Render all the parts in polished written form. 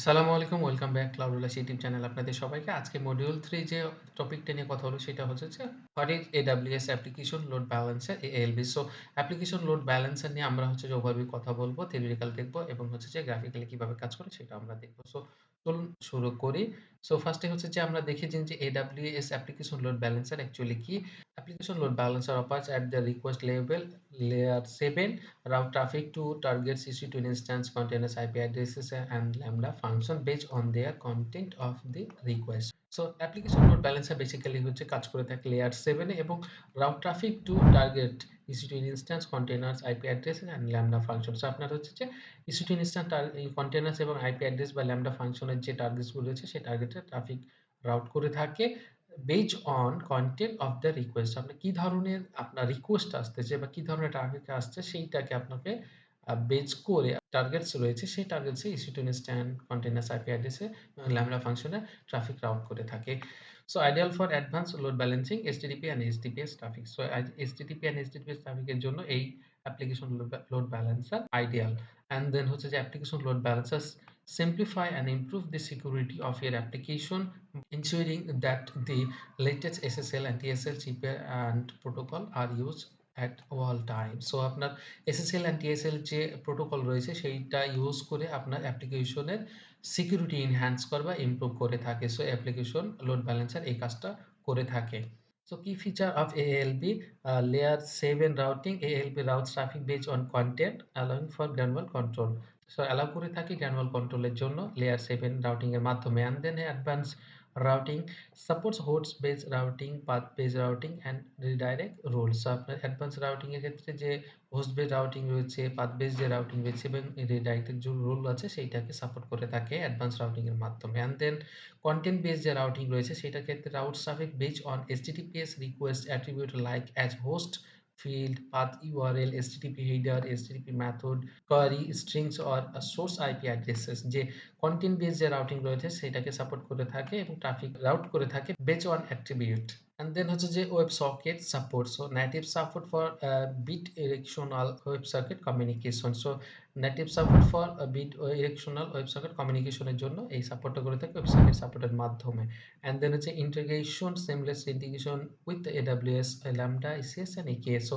আসসালামু আলাইকুম, welcome back ClouDolus YouTube channel আপনাদের সবাইকে। আজকে মডিউল 3 যে টপিকটা নিয়ে কথা হলো সেটা হচ্ছে যে what is AWS application load balancer ALB। So application load balancer নিয়ে আমরা হচ্ছে যে ওভারভিউ কথা বলবো, থিওরিটিক্যাল দেখবো এবং হচ্ছে যে গ্রাফিক্যালি কিভাবে কাজ করে সেটা আমরা দেখবো। সো চলুন শুরু করি। সো ফার্স্টে হচ্ছে যে আমরা দেখে নিন যে AWS application load balancer actually কি? Application load balancer operates at the request level, layer 7, route traffic to targets EC2 instance containers, IP addresses, and Lambda function based on their content of the request. So application load balancer basically হচ্ছে কাজ করে থাকে layer 7 এ এবং route traffic to target EC2 instance containers, IP address and Lambda function. So আপনার হচ্ছে যে EC2 instance containers এবং IP address বা Lambda function এর যে টার্গেটস গুলো রয়েছে সেই টার্গেটে ট্রাফিক রাউট করে থাকে based on content of the request. আপনার কি ধরনের আপনার রিকোয়েস্ট আসতেছে বা কি ধরনের ট্রাফিক আসছে সেইটাকে আপনাকে বেস করে টার্গেটস রয়েছে সেই টার্গেটসে EC2 ইনস্ট্যান্ট কন্টেইনার আইপি অ্যাড্রেসে ল্যামডা ফাংশনে ট্রাফিক রাউট করে থাকে। So ideal for advance load balancing HTTP and HTTPS traffic. So HTTP and HTTPS ট্রাফিকের জন্য এই application load balancer ideal. And then হচ্ছে যে application load balancer simplify and improve the security of your application, ensuring that the latest SSL and TSL GPR and protocol are used at all time. So আপনার SSL and TSL যে protocol রয়েছে সেইটা use করে আপনার অ্যাপ্লিকেশনের security enhance করে বা improve করে থাকে। সো অ্যাপ্লিকেশন লোড ব্যালেন্সার এই কাজটা করে থাকে। So key feature of ALB, layer 7 routing. ALB routes traffic based on content, allowing for granular control. So allow করে থাকি গ্র্যানুয়াল কন্ট্রোলের জন্য layer 7 রাউটিং এর মাধ্যমে। and then advanced routing supports host based routing, path based routing and redirect rules. So আপনার advance routing এর ক্ষেত্রে যে হোস্ট বেসড রাউটিং রয়েছে, পাথ বেসড যে রাউটিং রয়েছে এবং রিডাইরেক্ট এর যে রুল আছে সেইটাকে সাপোর্ট করে থাকে অ্যাডভান্স রাউটিং এর মাধ্যমে। and then content based যে রাউটিং রয়েছে সেটার ক্ষেত্রে route traffic based on HTTPS request attribute like as host field, path URL, HTTP header, HTTP method, query, strings or source IP addresses যে content base যে routing রয়েছে সেটাকে support করে থাকে এবং ট্রাফিক রাউট করে থাকে based on attribute. and then হচ্ছে যে web socket support. So native support for bidirectional web socket communication. So native support for bidirectional web socket কমিউনিকেশনের জন্য এই সাপোর্টটা করে থাকে ওয়েব সার্কিট সাপোর্টের মাধ্যমে। and then হচ্ছে integration seamless integration with AWS Lambda ECS and EKS। So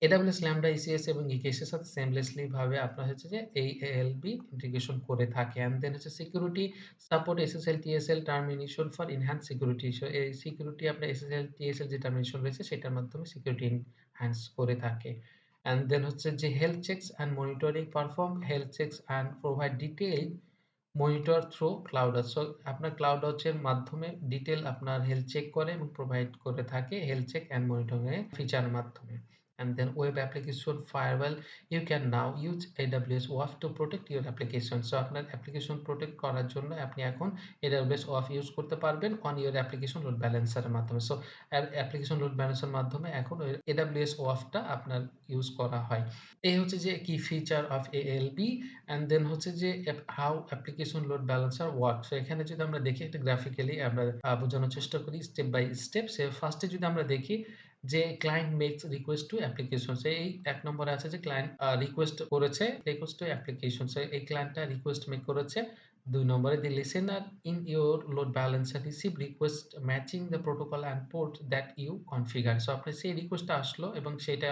AWS Lambda ECS এবং EKS এর সাথে সেমলেসলি ভাবে আপনার হচ্ছে যে এই ALB ইন্টিগ্রেশন করে থাকে। and then হচ্ছে security support SSL TSL termination for enhance security. So এই সিকিউরিটি আপনার SSL TSL যে টার্মিনেশন রয়েছে সেটার মাধ্যমে সিকিউরিটি এনহান্স করে থাকে। and then হচ্ছে যে health checks and monitoring perform health checks and provide detailed monitor through ClouDolus। So আপনার ClouDolus এর মাধ্যমে ডিটেইল আপনার হেলথ চেক করে এবং প্রোভাইড করে থাকে হেলথ চেক অ্যান্ড মনিটরিং এর ফিচারের মাধ্যমে। and then web application firewall, you can now use AWS WAF to protect your application. So আপনার অ্যাপ্লিকেশন প্রোটেক্ট করার জন্য আপনি এখন AWS WAF ইউজ করতে পারবেন অন ইওর অ্যাপ্লিকেশন লোড ব্যালেন্সারের মাধ্যমে। সো অ্যাপ্লিকেশন লোড ব্যালেন্সার মাধ্যমে এখন AWS WAF টা আপনার ইউজ করা হয়। এই হচ্ছে যে কি feature of ALB। and then হচ্ছে যে how application load balancer work. So এখানে যদি আমরা দেখি একটা গ্রাফিক্যালি আমরা বোঝানোর চেষ্টা করি স্টেপ বাই স্টেপ। সে ফার্স্টে যদি আমরা দেখি যে client makes request to application. এই এক নম্বরে আছে যে ক্লায়েন্ট রিকোয়েস্ট করেছে রিকোয়েস্ট টু অ্যাপ্লিকেশন। এই ক্লায়েন্টটা রিকোয়েস্ট মেক করেছে। ২ নম্বরে the listener in your load balancer receive request matching the protocol and port that you configure. So আপনার সেই রিকোয়েস্টটা আসলো এবং সেটা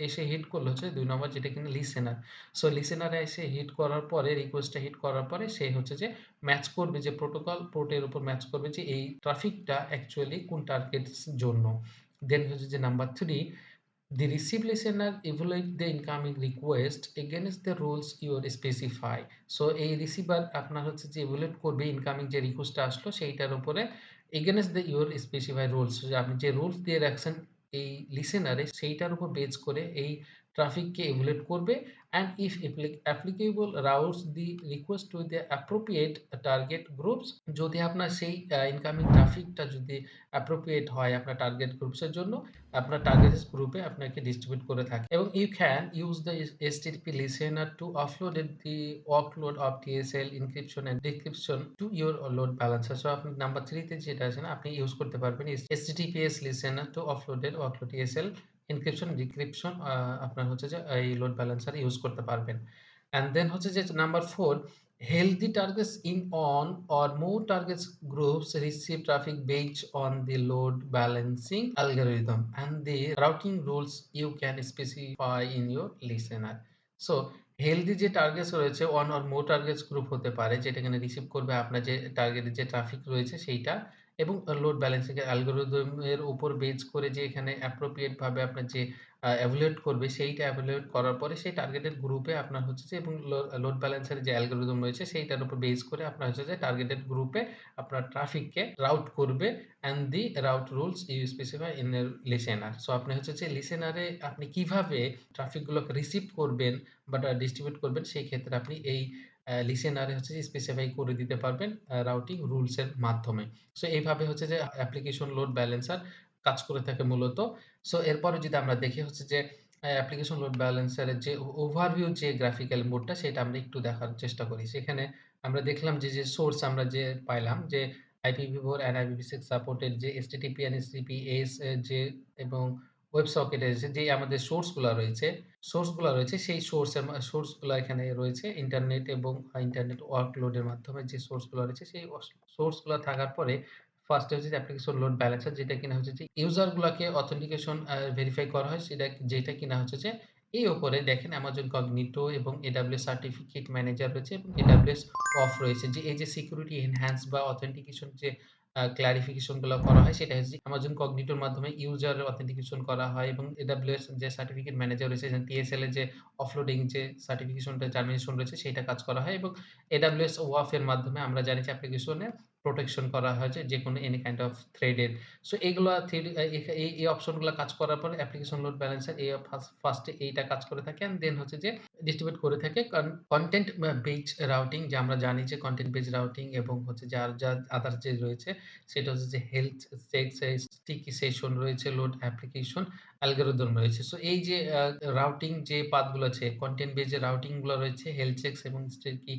এসে হিট করলো হচ্ছে ২ নম্বর যেটা কিনা লিসেনার। সো লিসেনার এসে হিট করার পরে রিকোয়েস্টটা হিট করার পরে সে হচ্ছে যে ম্যাচ করবে যে প্রোটোকল পোর্টের উপর ম্যাচ করবে যে এই ট্রাফিকটা অ্যাকচুয়ালি কোন টার্গেটস জন্য। দেন হচ্ছে যে number 3, the receive listener evaluate the incoming request against the rules you specify. So এই রিসিভার আপনার হচ্ছে যে evaluate করবে ইনকামিং যে রিকোয়েস্টটা আসলো সেইটার উপরে against the your specify rules। আপনি যে রুলস দিয়ে রাখছেন এই লিসেনারে সেইটার উপর বেস করে এই ট্রাফিককে evaluate করবে and if applicable routes the request to the appropriate target groups। যদি আপনার সেই ইনকামিং ট্রাফিকটা যদি appropriate হয় আপনার টার্গেট গ্রুপস এর জন্য আপনার টার্গেট গ্রুপে আপনাকে ডিস্ট্রিবিউট করে থাকে এবং you can use the HTTP listener to offload the workload of TSL encryption and decryption to your load balancer। So আপনি নাম্বার 3 তে যেটা আছে না আপনি ইউজ করতে পারবেন HTTPS listener to offload the workload TSL encryption decryption আপনার হচ্ছে যে এই লোড ব্যালেন্সার ইউজ করতে পারবেন। অ্যান্ড দেন হচ্ছে যে number 4, healthy targets in one or more targets groups receive traffic based on the load balancing algorithm and the routing rules you can specify in your listener. So healthy যে targets রয়েছে, one or more targets group হতে পারে, যেটা এখানে receive করবে আপনার যে টার্গেটের যে ট্রাফিক রয়েছে সেইটা, এবং লোড ব্যালেন্সিং এর অ্যালগরিদম এর উপর বেস করে যে এখানে অ্যাপ্রোপ্রিয়েট ভাবে আপনার যে এভালুয়েট করবে, সেইটা এভালুয়েট করার পরে সেই টার্গেটেড গ্রুপে আপনার হচ্ছে যে, এবং লোড ব্যালেন্সের যে অ্যালগরিদম রয়েছে সেইটার উপর বেস করে আপনার হচ্ছে যে টার্গেটেড গ্রুপে আপনার ট্রাফিককে রাউট করবে, and the route rules you specify in এর লিসেনার। সো আপনি হচ্ছে যে লিসেনারে আপনি কিভাবে ট্রাফিক গুলোকে রিসিভ করবেন বা ডিস্ট্রিবিউট করবেন, সেই ক্ষেত্রে আপনি এই লিসেনারে হচ্ছে যে স্পেসিফাই করে দিতে পারবেন রাউটিং রুলস এর মাধ্যমে। সো এইভাবে হচ্ছে যে অ্যাপ্লিকেশন লোড ব্যালেন্সার কাজ করে থাকে মূলত। সো এরপরে যদি আমরা দেখি হচ্ছে যে অ্যাপ্লিকেশন লোড ব্যালেন্সার এর যে ওভারভিউ যে গ্রাফিক্যাল মোডটা, সেটা আমরা একটু দেখার চেষ্টা করি। সেখানে আমরা দেখলাম যে সোর্স আমরা যে পাইলাম যে IPv4 and IPv6 সাপোর্টেড যে HTTP and HTTPS এর যে, এবং ওয়েব সকেট এর যে আমাদের সোর্স গুলা রয়েছে সেই সোর্স গুলা এখানে রয়েছে ইন্টারনেট, এবং ইন্টারনেট ওয়ার্কলোডের মাধ্যমে যে সোর্স গুলা রয়েছে সেই সোর্স গুলা থাকার পরে ফার্স্ট এ হচ্ছে যে অ্যাপ্লিকেশন লোড ব্যালেন্সার, যেটা কিনা হচ্ছে যে ইউজার গুলাকে অথেন্টিকেশন ভেরিফাই করা হয়, যেটা কিনা হচ্ছে যে এই উপরে দেখেন Amazon Cognito এবং AWS সার্টিফিকেট ম্যানেজার রয়েছে, এবং AWS অফ রয়েছে, যে এই যে সিকিউরিটি এনহান্স বা অথেন্টিকেশন যে ক্লারিফিকেশন গুলো করা হয়, সেটা হচ্ছে Amazon Cognito এর মাধ্যমে ইউজার অথেন্টিকেশন করা হয়, এবং AWS যে সার্টিফিকেট ম্যানেজার রয়েছে, যেমন TSL এর যে অফলোডিং যে সার্টিফিকেশনটা টার্মিনেশন রয়েছে সেইটা কাজ করা হয়, এবং AWS ওয়াফ এর মাধ্যমে আমরা জানি যে অ্যাপ্লিকেশনে প্রোটেকশন করা হয় যে যেকোনো এনি কাইন্ড অফ থ্রেডের। সো এগুলা থ্রেড এই অপশনগুলা কাজ করার পরে অ্যাপ্লিকেশন লোড ব্যালেন্সার এই ফার্স্টে এইটা কাজ করে থাকে, অ্যান্ড দেন হচ্ছে যে ডিস্ট্রিবিউট করে থাকে কনটেন্ট বেজ রাউটিং, যে আমরা জানি যে কনটেন্ট বেজ রাউটিং, এবং হচ্ছে যে আর যা আদার যে রয়েছে সেটা হচ্ছে যে হেলথ চেক, স্টিকি সেশন রয়েছে, লোড অ্যাপ্লিকেশন অ্যালগরিদম রয়েছে। সো এই যে রাউটিং যে পাথগুলো আছে, কনটেন্ট বেজ এর রাউটিং গুলো রয়েছে, হেলথ চেকস এবং স্টিকি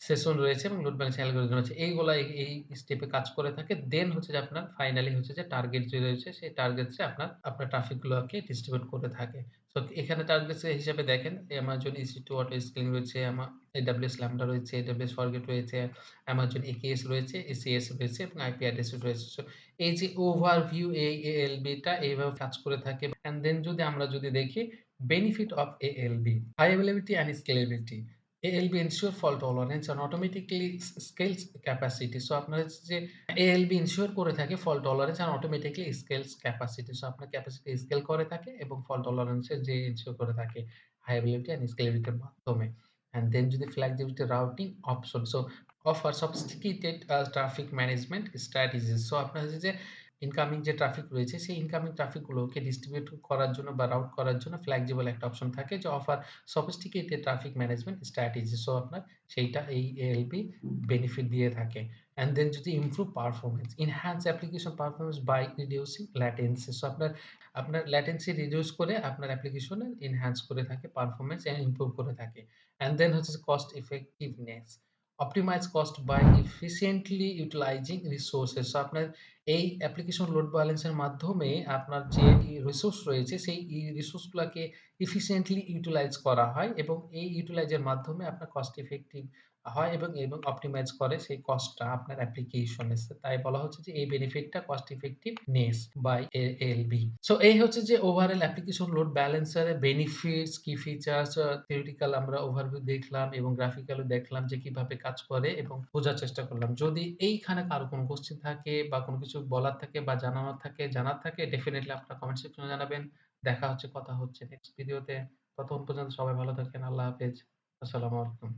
সেশন রয়েছে, এবং লোড ব্যালেন্সিং অ্যালগরিদম রয়েছে। এইগুলা এই স্টেপে কাজ করে থাকে। দেন হচ্ছে যে আপনার ফাইনালি হচ্ছে যে টার্গেট যে রয়েছে সেই টার্গেটসে আপনার ট্রাফিক গুলোকে ডিস্ট্রিবিউট করে থাকে। সো এখানে টার্গেটস হিসেবে দেখেন Amazon EC2 অটো স্কেলিং রয়েছে, AWS Lambda রয়েছে, AWS ফরগেট রয়েছে, Amazon AKS রয়েছে, ACS রয়েছে, এবং আইপি অ্যাড্রেস রয়েছে। সো এই যে ওভারভিউ এই ALB টা এইভাবে কাজ করে থাকে। অ্যান্ড দেন যদি দেখি benefit of ALB, high availability and scalability. ALB ensure fault tolerance and automatically scales capacity. So আপনার হচ্ছে যে ALB ensure করে থাকে fault tolerance and automatically scales capacity. So আপনার ক্যাপাসিটি স্কেল করে থাকে, এবং fault tolerance এর যে ensure করে থাকে high availability and scalability এর মাধ্যমে। And then যদি flexibility routing option, so offer sophisticated traffic management strategies. So আপনার হচ্ছে যে ইনকামিং যে ট্রাফিক রয়েছে সেই ইনকামিং ট্রাফিক গুলোকে ডিস্ট্রিবিউট করার জন্য বা রাউট করার জন্য ফ্লেক্সিবল একটা অপশন থাকে, যে offer sophisticated traffic management strategy. So আপনার সেইটা এই ALB বেনিফিট দিয়ে থাকে। অ্যান্ড দেন যদি improve performance, enhance application performance by reducing latency. So আপনার ল্যাটেন্সি রিডিউস করে আপনার অ্যাপ্লিকেশনে এনহান্স করে থাকে পারফরম্যান্স, এন্ড ইমপ্রুভ করে থাকে। অ্যান্ড দেন হচ্ছে cost effectiveness, optimise cost by efficiently utilising resources. So আপনার এই অ্যাপ্লিকেশন লোড ব্যালেন্সের মাধ্যমে আপনার যে রিসোর্স রয়েছে সেই রিসোর্স গুলাকে efficiently ইউটিলাইজ করা হয়, এবং এই ইউটিলাইজ এর মাধ্যমে আপনার কস্ট ইফেক্টিভ হয়, এবং অপটিমাইজ করে সেই কস্টটা আপনার অ্যাপ্লিকেশনে। তাই বলা হচ্ছে যে এই বেনিফিটটা cost effectiveness by ALB। So এই হচ্ছে যে ওভারঅল অ্যাপ্লিকেশন লোড ব্যালেন্সার এর বেনিফিটস, কি ফিচারস, থিওরিটিক্যাল আমরা ওভারভিউ দেখলাম, এবং গ্রাফিক্যালও দেখলাম যে কিভাবে কাজ করে, এবং বোঝার চেষ্টা করলাম। যদি এইখানে কারো কোনো কোশ্চেন থাকে বা কোনো কিছু বলার থাকে বা জানার থাকে ডেফিনিটলি আপনারা কমেন্ট সেকশনে জানাবেন। কথা হচ্ছে নেক্সট ভিডিওতে। ততক্ষণ পর্যন্ত সবাই ভালো থাকেন। আল্লাহ হাফেজ। আসসালামু আলাইকুম।